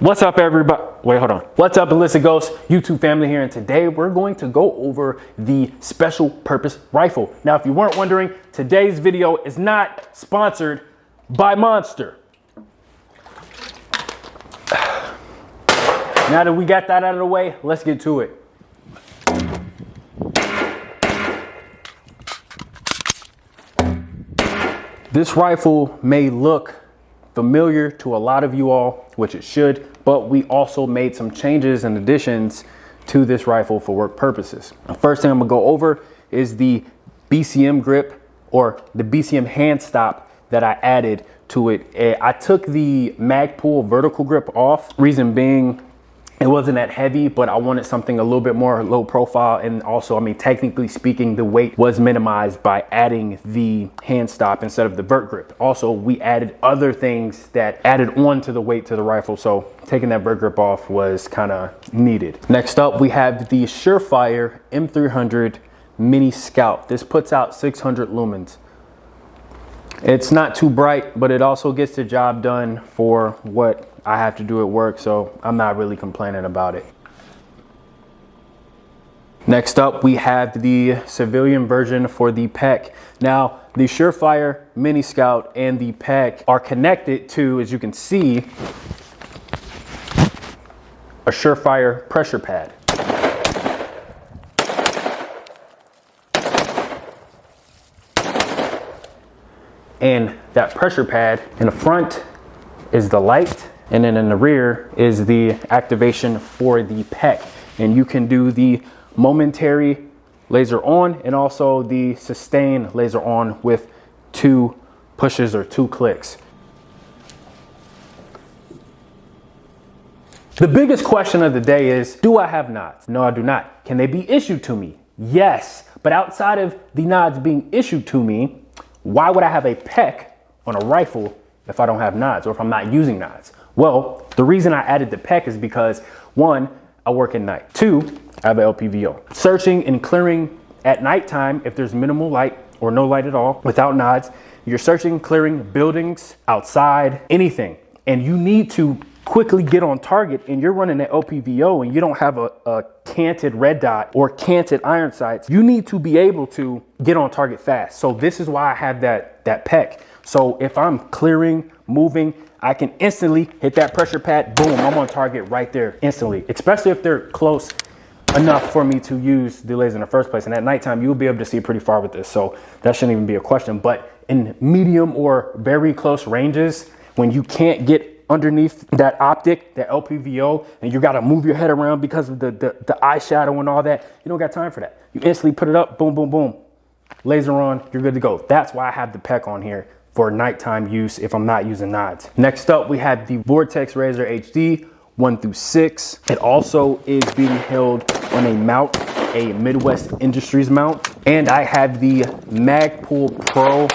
What's up, everybody? Wait, hold on. What's up, Illicit Ghost YouTube family here, and today we're going to go over the special purpose rifle. Now, if you weren't wondering, today's video is not sponsored by Monster. Now that we got that out of the way, let's get to it. This rifle may look familiar to a lot of you all, which it should, but we also made some changes and additions to this rifle for work purposes. The first thing I'm gonna go over is the BCM grip, or the BCM hand stop that I added to it. I took the Magpul vertical grip off, reason being it wasn't that heavy, but I wanted something a little bit more low profile. And also, I mean, technically speaking, the weight was minimized by adding the hand stop instead of the vert grip. Also, we added other things that added on to the weight to the rifle. So taking that vert grip off was kind of needed. Next up, we have the Surefire M300 Mini Scout. This puts out 600 lumens. It's not too bright, but it also gets the job done for what I have to do at work, so I'm not really complaining about it. Next up, we have the civilian version for the Peck. Now, the Surefire Mini Scout and the Peck are connected to, as you can see, a Surefire pressure pad. And that pressure pad in the front is the light, and then in the rear is the activation for the Peck. And you can do the momentary laser on and also the sustained laser on with 2 pushes or 2 clicks. The biggest question of the day is, do I have nods? No, I do not. Can they be issued to me? Yes, but outside of the nods being issued to me, why would I have a Peck on a rifle if I don't have nods or if I'm not using nods? Well, the reason I added the Peck is because 1, I work at night. 2, I have an LPVO. Searching and clearing at nighttime, if there's minimal light or no light at all, without nods, you're searching, clearing buildings, outside, anything. And you need to quickly get on target, and you're running an LPVO and you don't have a canted red dot or canted iron sights. You need to be able to get on target fast. So this is why I have that Peck. So if I'm clearing, moving, I can instantly hit that pressure pad, boom, I'm on target right there instantly, especially if they're close enough for me to use the laser in the first place. And at nighttime, you'll be able to see pretty far with this. So that shouldn't even be a question. But in medium or very close ranges, when you can't get underneath that optic, that LPVO, and you got to move your head around because of the eye shadow and all that, you don't got time for that. You instantly put it up, boom, boom, boom, laser on, you're good to go. That's why I have the Peck on here for nighttime use if I'm not using nods. Next up, we have the Vortex Razor HD 1 through 6. It also is being held on a mount, a Midwest Industries mount, and I have the Magpul Pro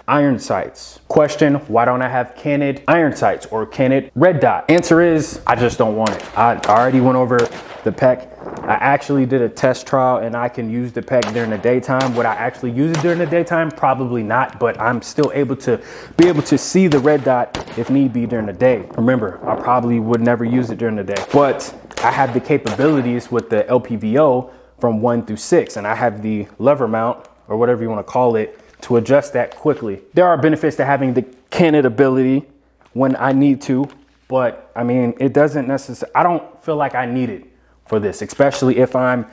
iron sights. Question, why don't I have canted iron sights or canted red dot? Answer is, I just don't want it. I already went over the Peck. I actually did a test trial and I can use the Peck during the daytime. Would I actually use it during the daytime? Probably not, but I'm still able to see the red dot if need be during the day. Remember, I probably would never use it during the day, but I have the capabilities with the LPVO from 1 through 6, and I have the lever mount, or whatever you want to call it, to adjust that quickly. There are benefits to having the canted ability when I need to, but I mean, it doesn't necessarily, I don't feel like I need it for this, especially if I'm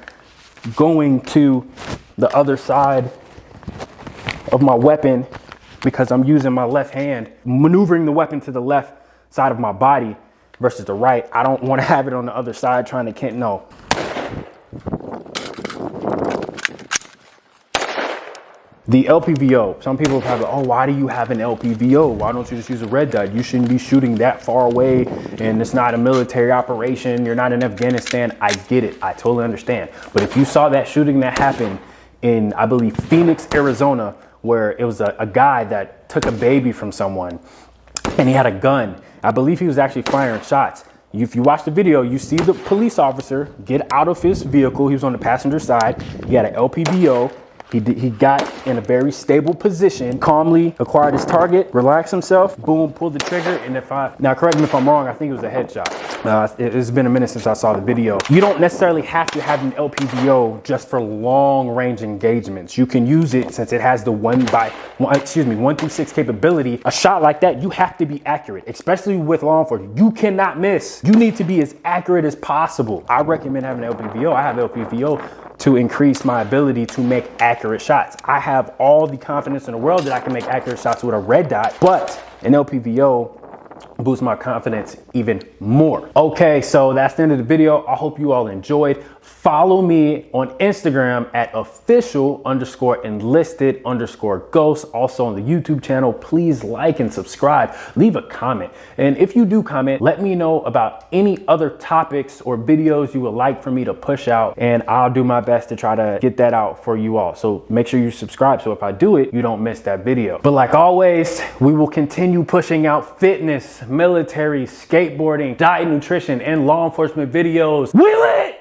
going to the other side of my weapon because I'm using my left hand, maneuvering the weapon to the left side of my body versus the right. I don't want to have it on the other side trying to can't, no. The LPVO, some people have, oh, why do you have an LPVO? Why don't you just use a red dot? You shouldn't be shooting that far away, and it's not a military operation. You're not in Afghanistan. I get it. I totally understand. But if you saw that shooting that happened in, I believe, Phoenix, Arizona, where it was a guy that took a baby from someone and he had a gun. I believe he was actually firing shots. If you watch the video, you see the police officer get out of his vehicle. He was on the passenger side. He had an LPVO. He got in a very stable position, calmly acquired his target, relaxed himself, boom, pulled the trigger. And now correct me if I'm wrong, I think it was a headshot. It's been a minute since I saw the video. You don't necessarily have to have an LPVO just for long range engagements. You can use it since it has the 1 through 6 capability. A shot like that, you have to be accurate, especially with law enforcement. You cannot miss. You need to be as accurate as possible. I recommend having an LPVO. I have LPVO to increase my ability to make accurate shots. I have all the confidence in the world that I can make accurate shots with a red dot, but an LPVO boosts my confidence even more. Okay, so that's the end of the video. I hope you all enjoyed. Follow me on Instagram at official_enlisted_ghost. Also on the YouTube channel. Please like and subscribe. Leave a comment. And if you do comment, let me know about any other topics or videos you would like for me to push out. And I'll do my best to try to get that out for you all. So make sure you subscribe. So if I do it, you don't miss that video. But like always, we will continue pushing out fitness, military, skateboarding, diet, nutrition, and law enforcement videos. We lit!